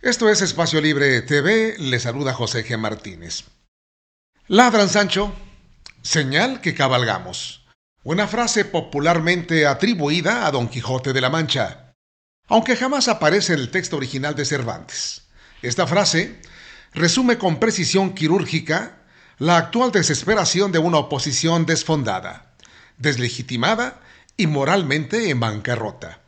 Esto es Espacio Libre TV, le saluda José G. Martínez. Ladran, Sancho, señal que cabalgamos. Una frase popularmente atribuida a Don Quijote de la Mancha, aunque jamás aparece en el texto original de Cervantes. Esta frase resume con precisión quirúrgica la actual desesperación de una oposición desfondada, deslegitimada y moralmente en bancarrota.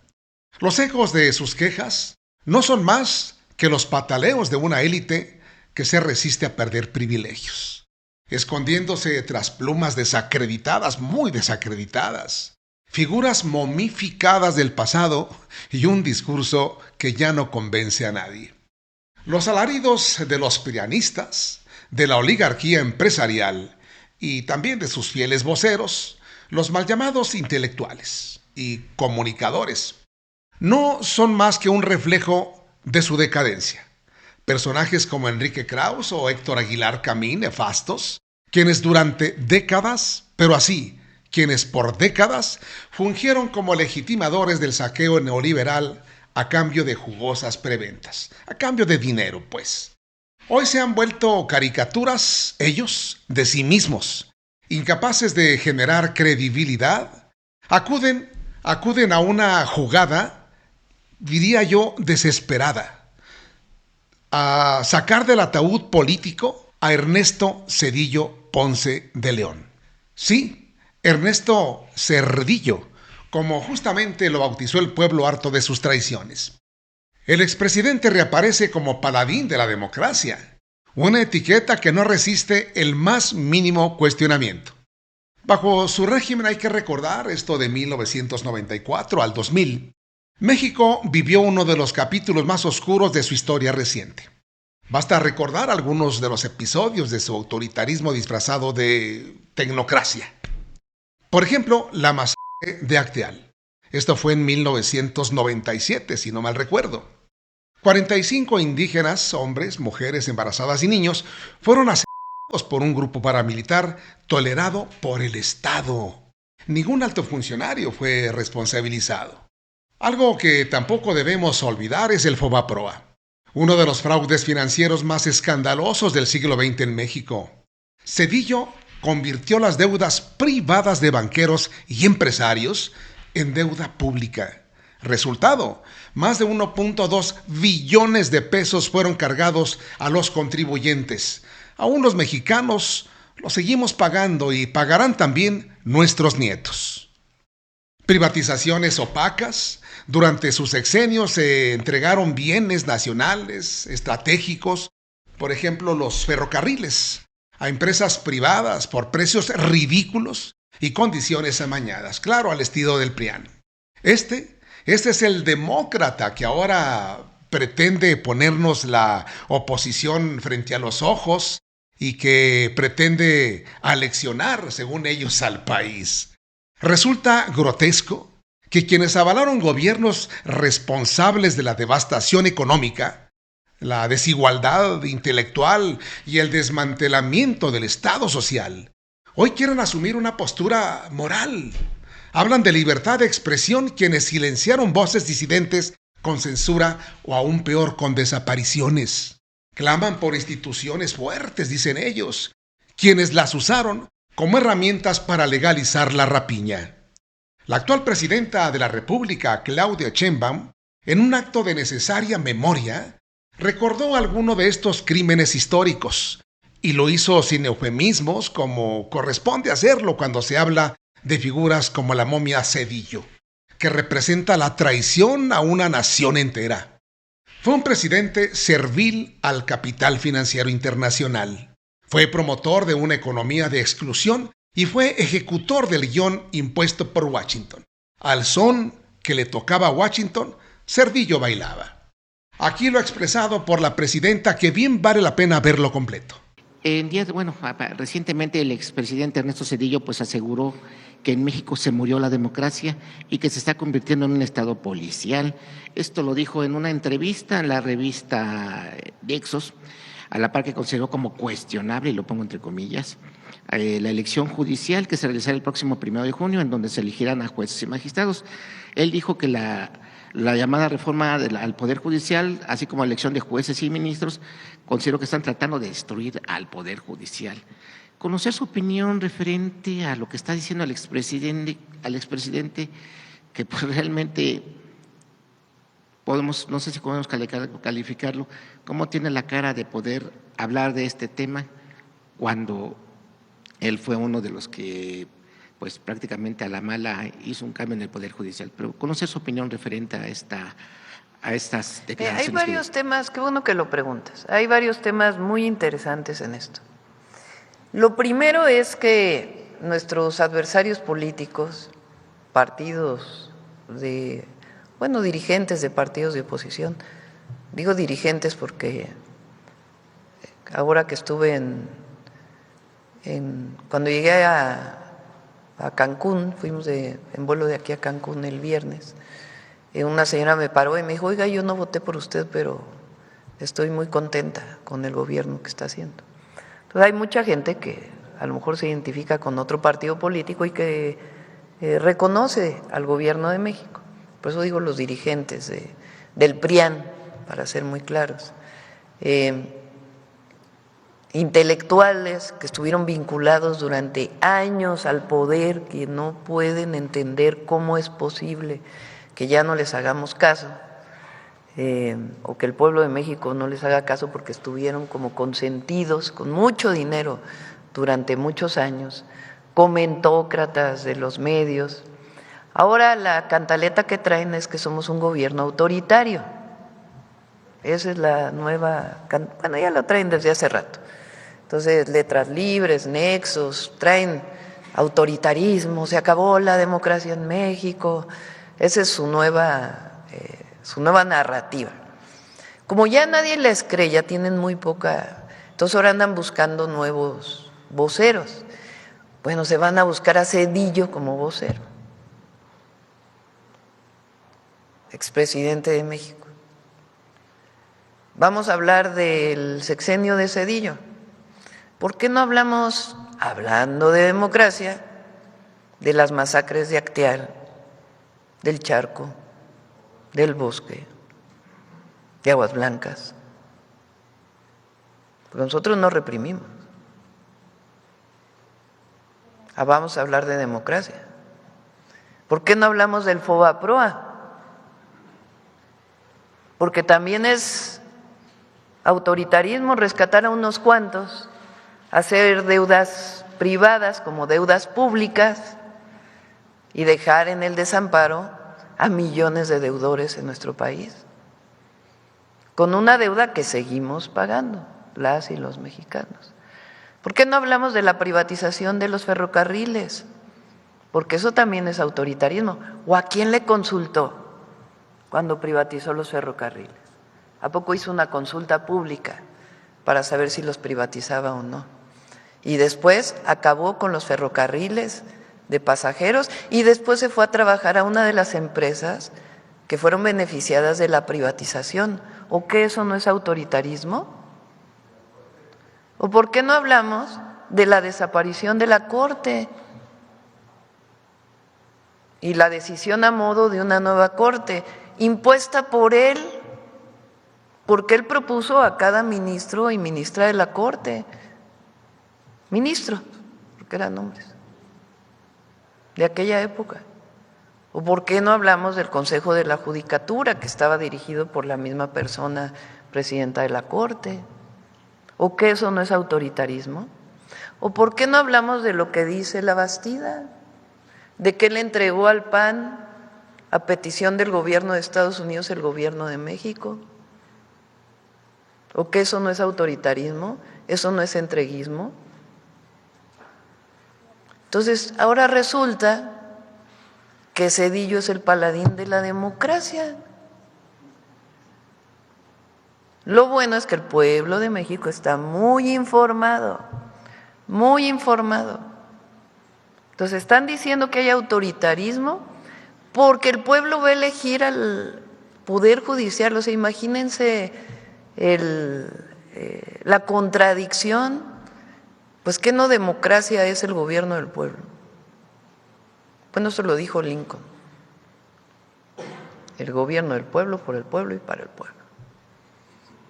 Los ecos de sus quejas no son más que los pataleos de una élite que se resiste a perder privilegios, escondiéndose tras plumas desacreditadas, muy desacreditadas, figuras momificadas del pasado y un discurso que ya no convence a nadie. Los alaridos de los prianistas, de la oligarquía empresarial y también de sus fieles voceros, los mal llamados intelectuales y comunicadores, no son más que un reflejo de su decadencia. Personajes como Enrique Krauss o Héctor Aguilar Camín, nefastos, quienes durante décadas, pero así, quienes por décadas fungieron como legitimadores del saqueo neoliberal a cambio de jugosas preventas, a cambio de dinero, pues. Hoy se han vuelto caricaturas, ellos, de sí mismos, incapaces de generar credibilidad, acuden a una jugada, diría yo, desesperada, a sacar del ataúd político a Ernesto Zedillo Ponce de León. Sí, Ernesto Cerdillo, como justamente lo bautizó el pueblo harto de sus traiciones. El expresidente reaparece como paladín de la democracia, una etiqueta que no resiste el más mínimo cuestionamiento. Bajo su régimen hay que recordar esto de 1994 al 2000, México vivió uno de los capítulos más oscuros de su historia reciente. Basta recordar algunos de los episodios de su autoritarismo disfrazado de tecnocracia. Por ejemplo, la masacre de Acteal. Esto fue en 1997, si no mal recuerdo. 45 indígenas, hombres, mujeres, embarazadas y niños, fueron asesinados por un grupo paramilitar tolerado por el Estado. Ningún alto funcionario fue responsabilizado. Algo que tampoco debemos olvidar es el Fobaproa, uno de los fraudes financieros más escandalosos del siglo XX en México. Zedillo convirtió las deudas privadas de banqueros y empresarios en deuda pública. Resultado, más de 1.2 billones de pesos fueron cargados a los contribuyentes. Aún los mexicanos lo seguimos pagando y pagarán también nuestros nietos. Privatizaciones opacas. Durante sus sexenios se entregaron bienes nacionales, estratégicos, por ejemplo los ferrocarriles, a empresas privadas por precios ridículos y condiciones amañadas, claro, al estilo del PRIAN. Este es el demócrata que ahora pretende ponernos la oposición frente a los ojos y que pretende aleccionar, según ellos, al país. Resulta grotesco que quienes avalaron gobiernos responsables de la devastación económica, la desigualdad intelectual y el desmantelamiento del Estado social, hoy quieren asumir una postura moral. Hablan de libertad de expresión quienes silenciaron voces disidentes con censura o aún peor con desapariciones. Claman por instituciones fuertes, dicen ellos, quienes las usaron como herramientas para legalizar la rapiña. La actual presidenta de la República, Claudia Sheinbaum, en un acto de necesaria memoria, recordó alguno de estos crímenes históricos y lo hizo sin eufemismos como corresponde hacerlo cuando se habla de figuras como la momia Zedillo, que representa la traición a una nación entera. Fue un presidente servil al capital financiero internacional. Fue promotor de una economía de exclusión y fue ejecutor del guión impuesto por Washington. Al son que le tocaba a Washington, Zedillo bailaba. Aquí lo ha expresado por la presidenta, que bien vale la pena verlo completo. Recientemente el expresidente Ernesto Zedillo pues aseguró que en México se murió la democracia y que se está convirtiendo en un estado policial. Esto lo dijo en una entrevista en la revista Nexos, a la par que consideró como cuestionable, y lo pongo entre comillas, la elección judicial que se realizará el próximo 1 de junio, en donde se elegirán a jueces y magistrados. Él dijo que la La llamada reforma al Poder Judicial, así como la elección de jueces y ministros, considero que están tratando de destruir al Poder Judicial. Conocer su opinión referente a lo que está diciendo el expresidente, que pues realmente podemos, no sé si podemos calificarlo, cómo tiene la cara de poder hablar de este tema cuando él fue uno de los que pues prácticamente a la mala hizo un cambio en el Poder Judicial. Pero conocer su opinión referente a estas declaraciones. Hay varios temas, qué bueno que lo preguntas, hay varios temas muy interesantes en esto. Lo primero es que nuestros adversarios políticos, dirigentes de partidos de oposición, digo dirigentes porque ahora que estuve cuando llegué a Cancún, fuimos en vuelo de aquí a Cancún el viernes, una señora me paró y me dijo, oiga, yo no voté por usted, pero estoy muy contenta con el gobierno que está haciendo. Entonces hay mucha gente que a lo mejor se identifica con otro partido político y que reconoce al gobierno de México. Por eso digo los dirigentes del PRIAN, para ser muy claros. Intelectuales que estuvieron vinculados durante años al poder, que no pueden entender cómo es posible que ya no les hagamos caso, o que el pueblo de México no les haga caso porque estuvieron como consentidos con mucho dinero durante muchos años, comentócratas de los medios. Ahora la cantaleta que traen es que somos un gobierno autoritario. Esa es la nueva, bueno, ya lo traen desde hace rato. Entonces, letras libres, nexos, traen autoritarismo, se acabó la democracia en México. Esa es su nueva narrativa. Como ya nadie les cree, ya tienen muy poca, entonces ahora andan buscando nuevos voceros. Bueno, se van a buscar a Zedillo como vocero, expresidente de México. Vamos a hablar del sexenio de Zedillo. ¿Por qué no hablamos, hablando de democracia, de las masacres de Acteal, del Charco, del Bosque, de Aguas Blancas? Porque nosotros no reprimimos. Vamos a hablar de democracia. ¿Por qué no hablamos del FOBAPROA? Porque también es autoritarismo rescatar a unos cuantos, hacer deudas privadas como deudas públicas y dejar en el desamparo a millones de deudores en nuestro país, con una deuda que seguimos pagando, las y los mexicanos. ¿Por qué no hablamos de la privatización de los ferrocarriles? Porque eso también es autoritarismo. ¿O a quién le consultó cuando privatizó los ferrocarriles? ¿A poco hizo una consulta pública para saber si los privatizaba o no? Y después acabó con los ferrocarriles de pasajeros y después se fue a trabajar a una de las empresas que fueron beneficiadas de la privatización. ¿O qué, eso no es autoritarismo? ¿O por qué no hablamos de la desaparición de la Corte y la decisión a modo de una nueva Corte impuesta por él? Porque él propuso a cada ministro y ministra de la Corte, ministro, porque eran hombres, de aquella época. ¿O por qué no hablamos del Consejo de la Judicatura, que estaba dirigido por la misma persona, presidenta de la Corte? ¿O que eso no es autoritarismo? ¿O por qué no hablamos de lo que dice la Bastida? ¿De qué le entregó al PAN a petición del gobierno de Estados Unidos el gobierno de México? ¿O que eso no es autoritarismo? ¿Eso no es entreguismo? Entonces, ahora resulta que Zedillo es el paladín de la democracia. Lo bueno es que el pueblo de México está muy informado, muy informado. Entonces están diciendo que hay autoritarismo porque el pueblo va a elegir al Poder Judicial. O sea, imagínense la contradicción. Pues ¿qué no democracia es el gobierno del pueblo? Bueno, eso lo dijo Lincoln. el gobierno del pueblo, por el pueblo y para el pueblo.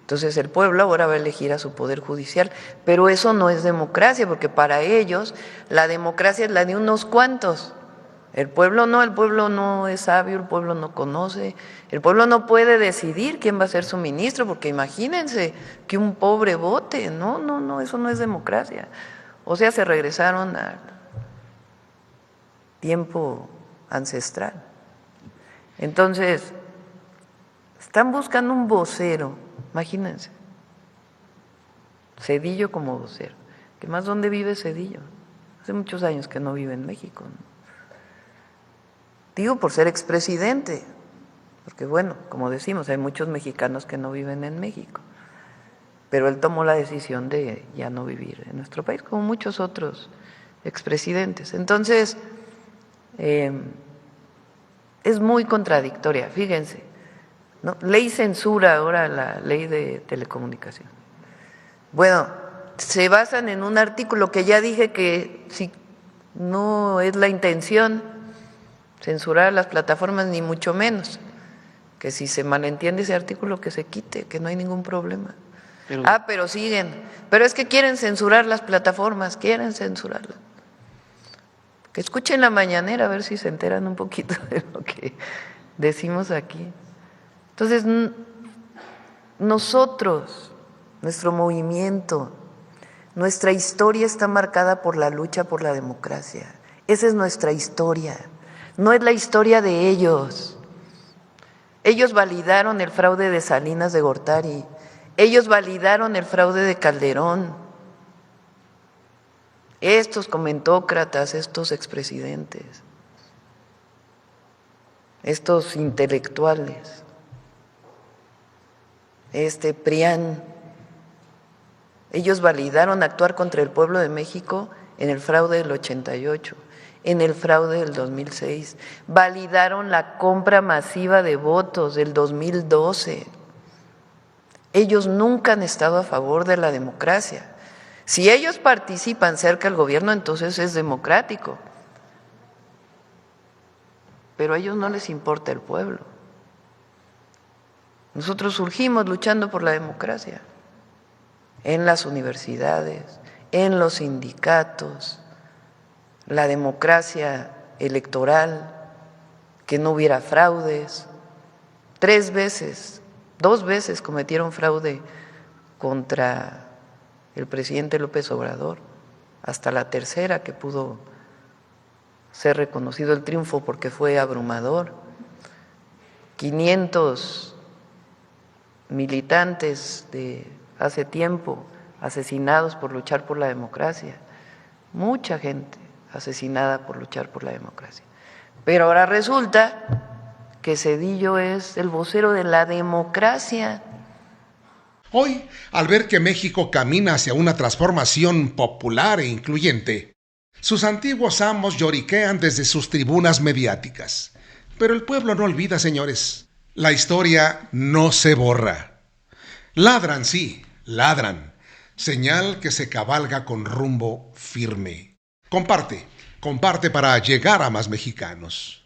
Entonces el pueblo ahora va a elegir a su poder judicial, pero eso no es democracia, porque para ellos la democracia es la de unos cuantos. El pueblo no es sabio, el pueblo no conoce, el pueblo no puede decidir quién va a ser su ministro, porque imagínense que un pobre vote, no, eso no es democracia. O sea, se regresaron al tiempo ancestral. Entonces, están buscando un vocero, imagínense, Zedillo como vocero. ¿Qué más dónde vive Zedillo? Hace muchos años que no vive en México, ¿no? Digo por ser expresidente, porque bueno, como decimos, hay muchos mexicanos que no viven en México, pero él tomó la decisión de ya no vivir en nuestro país, como muchos otros expresidentes. Entonces, es muy contradictoria, fíjense, ¿no? Ley censura ahora la ley de telecomunicación. Bueno, se basan en un artículo que ya dije que si no es la intención censurar las plataformas, ni mucho menos, que si se malentiende ese artículo que se quite, que no hay ningún problema. Pero siguen, pero es que quieren censurar las plataformas, quieren censurarlas. Que escuchen la mañanera a ver si se enteran un poquito de lo que decimos aquí. Entonces, nosotros, nuestro movimiento, nuestra historia está marcada por la lucha por la democracia. Esa es nuestra historia. No es la historia de ellos. Ellos validaron el fraude de Salinas de Gortari. Ellos validaron el fraude de Calderón. Estos comentócratas, estos expresidentes, estos intelectuales, PRIAN, ellos validaron actuar contra el pueblo de México en el fraude del 88. En el fraude del 2006, validaron la compra masiva de votos del 2012. Ellos nunca han estado a favor de la democracia. Si ellos participan cerca del gobierno, entonces es democrático. Pero a ellos no les importa el pueblo. Nosotros surgimos luchando por la democracia, en las universidades, en los sindicatos, la democracia electoral, que no hubiera fraudes. 2 veces cometieron fraude contra el presidente López Obrador, hasta la tercera que pudo ser reconocido el triunfo porque fue abrumador. 500 militantes de hace tiempo asesinados por luchar por la democracia, mucha gente asesinada por luchar por la democracia. Pero ahora resulta que Zedillo es el vocero de la democracia. Hoy, al ver que México camina hacia una transformación popular e incluyente, sus antiguos amos lloriquean desde sus tribunas mediáticas. Pero el pueblo no olvida, señores. La historia no se borra. Ladran, sí, ladran. Señal que se cabalga con rumbo firme. Comparte para llegar a más mexicanos.